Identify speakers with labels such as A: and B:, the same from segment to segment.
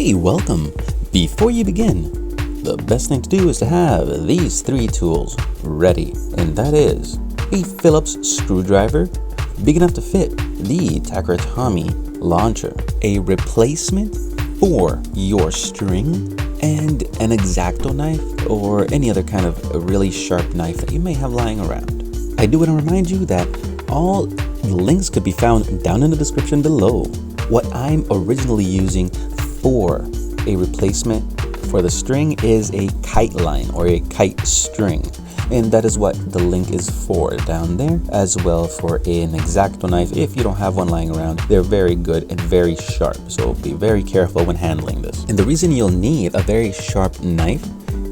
A: Hey, welcome! Before you begin, the best thing to do is to have these three tools ready, and that is a Phillips screwdriver big enough to fit the Takaratomi launcher, a replacement for your string, and an X-Acto knife or any other kind of really sharp knife that you may have lying around. I do want to remind you that all links could be found down in the description below. What I'm originally using for a replacement for the string is a kite line or a kite string, and that is what the link is for down there, as well for an X-Acto knife. If you don't have one lying around, they're very good and very sharp, so be very careful when handling this. And the reason you'll need a very sharp knife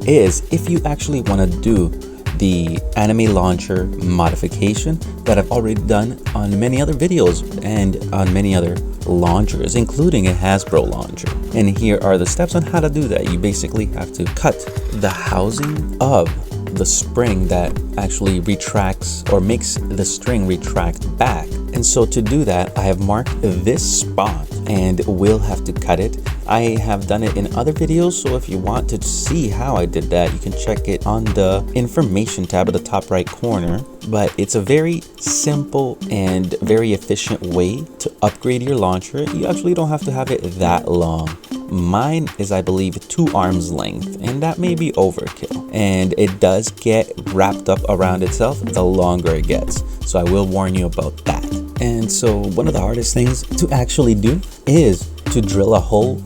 A: is if you actually want to do the anime launcher modification that I've already done on many other videos and on many other launchers, including a Hasbro launcher. And here are the steps on how to do that. You basically have to cut the housing of the spring that actually retracts or makes the string retract back. And so to do that, I have marked this spot and will have to cut it. I have done it in other videos, so if you want to see how I did that, you can check it on the information tab at the top right corner. But it's a very simple and very efficient way to upgrade your launcher. You actually don't have to have it that long. Mine is, I believe, 2 arms length, and that may be overkill. And it does get wrapped up around itself the longer it gets. So I will warn you about that. And so one of the hardest things to actually do is to drill a hole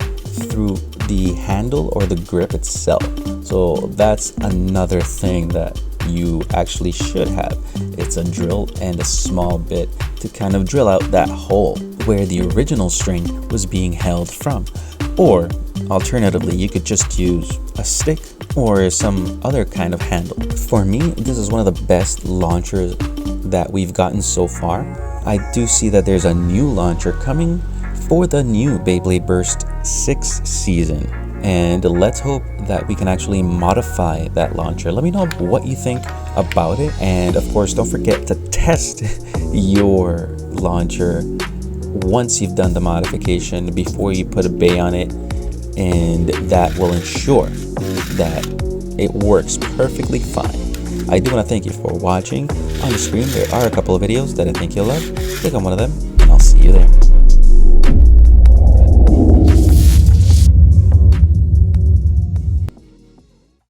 A: through the handle or the grip itself. So that's another thing that you actually should have. It's a drill and a small bit to kind of drill out that hole where the original string was being held from. Or alternatively, you could just use a stick or some other kind of handle. For me, this is one of the best launchers that we've gotten so far. I do see that there's a new launcher coming for the new Beyblade Burst 6 season, and let's hope that we can actually modify that launcher. Let me know what you think about it, and of course don't forget to test your launcher once you've done the modification before you put a bay on it, and that will ensure that it works perfectly fine. I do want to thank you for watching. On the screen there are a couple of videos that I think you'll love. Click on one of them and I'll see you there.